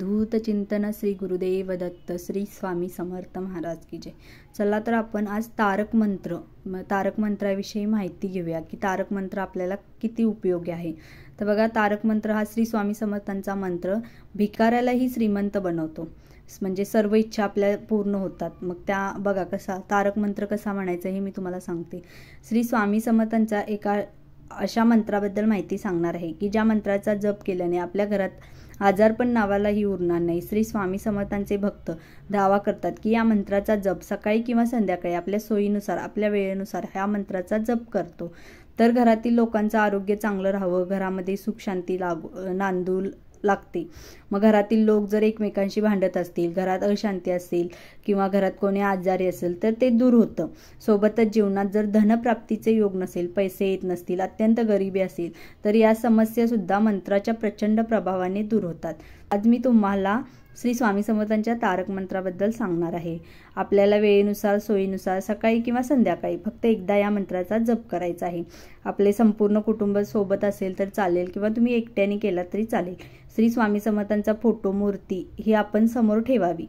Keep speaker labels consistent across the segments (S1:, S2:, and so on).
S1: अवधूत चिंतन श्री गुरुदेव दत्त श्री स्वामी समर्थ महाराज की जय। चला तर आपण आज तारक मंत्राविषयी माहिती घेऊया की तारक मंत्र आपल्याला किती उपयोगी आहे। तर बघा, तारक मंत्र हा श्री स्वामी समर्थांचा मंत्र भिकाऱ्यालाही श्रीमंत बनवतो, म्हणजे सर्व इच्छा आपल्या पूर्ण होतात। मग त्या बघा कसा तारक मंत्र कसा म्हणायचा हे मी तुम्हाला सांगते। श्री स्वामी समर्थांच्या एका अशा मंत्राबद्दल माहिती सांगणार आहे की ज्या मंत्राचा जप केल्याने आपल्या घरात आजारपण नावालाही उरणार नाही। श्री स्वामी समर्थांचे भक्त दावा करतात की या मंत्राचा जप सकाळी किंवा संध्याकाळी आपल्या सोयीनुसार आपल्या वेळेनुसार ह्या मंत्राचा जप करतो तर घरातील लोकांचं आरोग्य चांगलं राहावं, घरामध्ये सुख शांती नांदू लागते। मग घरातील लोक जर एकमेकांशी भांडत असतील, घरात अशांती असेल किंवा घरात कोणी आजारी असेल तर ते दूर होतं। सोबतच जीवनात जर धनप्राप्तीचे योग नसेल, पैसे येत नसतील, अत्यंत गरिबी असेल तर या समस्या सुद्धा मंत्राच्या प्रचंड प्रभावाने दूर होतात। आज मी तुम्हाला श्री स्वामी समर्थांच्या तारक मंत्राबद्दल सांगणार आहे। आपल्याला वेळेनुसार सोयीनुसार सकाळी किंवा संध्याकाळी फक्त एकदा या मंत्राचा जप करायचा आहे। आपले संपूर्ण कुटुंब सोबत असेल तर चालेल किंवा तुम्ही एकट्याने केला तरी चालेल। श्री स्वामी समर्थांचा फोटो मूर्ती ही आपण समोर ठेवावी,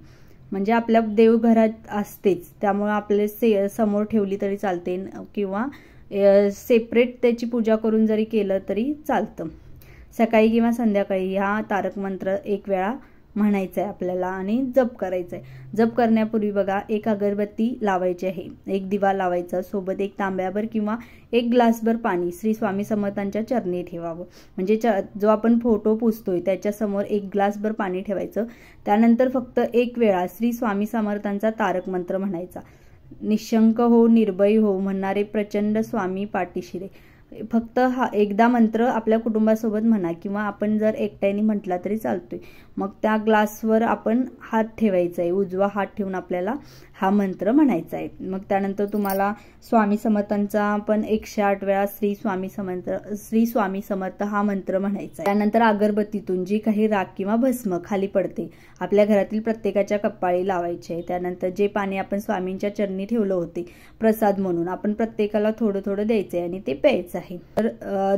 S1: म्हणजे आपल्या देवघरात असतेच त्यामुळे आपले समोर ठेवली तरी चालते किंवा सेपरेट त्याची पूजा करून जरी केलं तरी चालतं। सकाळी किंवा संध्याकाळी हा तारक मंत्र एक वेळा म्हणायचं आहे आपल्याला आणि जप करायचं आहे। जप करण्यापूर्वी बघा, एक अगरबत्ती लावायची आहे, एक दिवा लावायचा, सोबत एक तांब्याभर किंवा एक ग्लासभर पाणी श्री स्वामी समर्थांच्या चरणी ठेवावं। म्हणजे जो आपण फोटो पुजतोय त्याच्या समोर एक ग्लासभर पाणी ठेवायचं। त्यानंतर फक्त एक वेळा श्री स्वामी समर्थांचा तारक मंत्र म्हणायचा। निशंक हो, निर्भय हो म्हणणारे प्रचंड स्वामी पाठीशी रे। फक्त हा एकदा मंत्र आपल्या कुटुंबासोबत म्हणा किंवा आपण जर एकट्याने म्हटला तरी चालतोय। मग त्या ग्लासवर आपण हात ठेवायचा आहे, उजवा हात ठेवून आपल्याला हा मंत्र म्हणायचा आहे। मग त्यानंतर तुम्हाला स्वामी समर्थांचा पण 108 वेळा श्री स्वामी समर्थ हा मंत्र म्हणायचा आहे। त्यानंतर अगरबत्तीतून जी काही राख किंवा भस्म खाली पडते आपल्या घरातील प्रत्येकाच्या कपाळी लावायचे आहे। त्यानंतर जे पाणी आपण स्वामींच्या चरणी ठेवलं होते प्रसाद म्हणून आपण प्रत्येकाला थोडं थोडं द्यायचं आहे आणि ते प्यायचं आहे। तर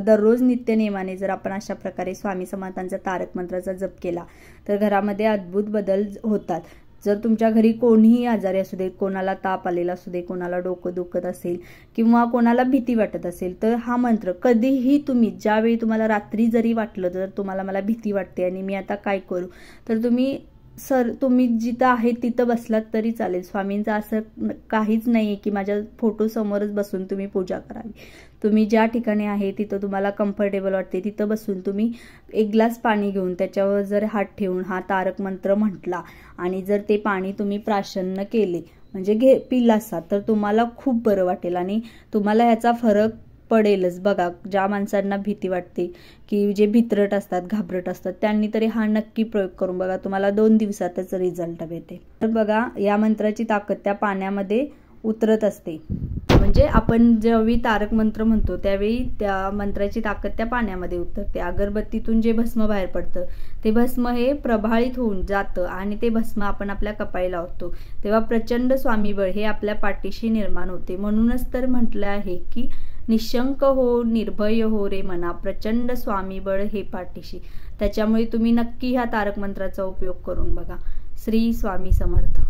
S1: दररोज नित्य नियमाने जर आपण अशा प्रकारे स्वामी समर्थांचा तारक मंत्राचा जप केला तर घरामध्ये अद्भुत बदल होतात। जर तुमच्या घरी कोणीही आजारी असू दे, कोणाला ताप आलेला असू दे, कोणाला डोकं दुखत असेल किंवा कोणाला भीती वाटत असेल तर हा मंत्र कधीही तुम्ही ज्यावेळी तुम्हाला रात्री जरी वाटलं तर तुम्हाला मला भीती वाटते आणि मी आता काय करू, तर तुम्ही जिथं आहे तिथं बसलात तरी चालेल। स्वामींचं असं काहीच नाहीये की माझ्या फोटो समोरच बसून तुम्ही पूजा करावी। तुम्ही ज्या ठिकाणी आहे तिथं तुम्हाला कम्फर्टेबल वाटते तिथं बसून तुम्ही एक ग्लास पाणी घेऊन त्याच्यावर जर हात ठेवून हा तारक मंत्र म्हटला आणि जर ते पाणी तुम्ही प्राशन केले म्हणजे पिलासा तर तुम्हाला खूप बरं वाटेल आणि तुम्हाला ह्याचा फरक पडेलच। बघा, ज्या माणसांना भीती वाटते की जे भित्रट असतात, घाबरट असतात, त्यांनी तरी हा नक्की प्रयोग करून बघा, तुम्हाला 2 दिवसातच रिझल्ट भेटेल। तर बघा, या मंत्राची ताकद त्या पाण्यामध्ये उतरत असते, म्हणजे आपण ज्यावेळी तारक मंत्र म्हणतो त्यावेळी त्या मंत्राची ताकद त्या पाण्यामध्ये उतरते। अगरबत्तीतून जे भस्म बाहेर पडतं ते भस्म हे प्रभाळित होऊन जातं आणि ते भस्म आपण आपल्या कपाळी लावतो तेव्हा प्रचंड स्वामीबळ हे आपल्या पाठीशी निर्माण होते। म्हणूनच तर म्हटलं आहे की निशंक हो, निर्भय हो रे मना, प्रचंड स्वामीबळ हे पाठीशी। त्याच्यामुळे तुम्ही नक्की ह्या तारक मंत्राचा उपयोग करून बघा। श्री स्वामी समर्थ।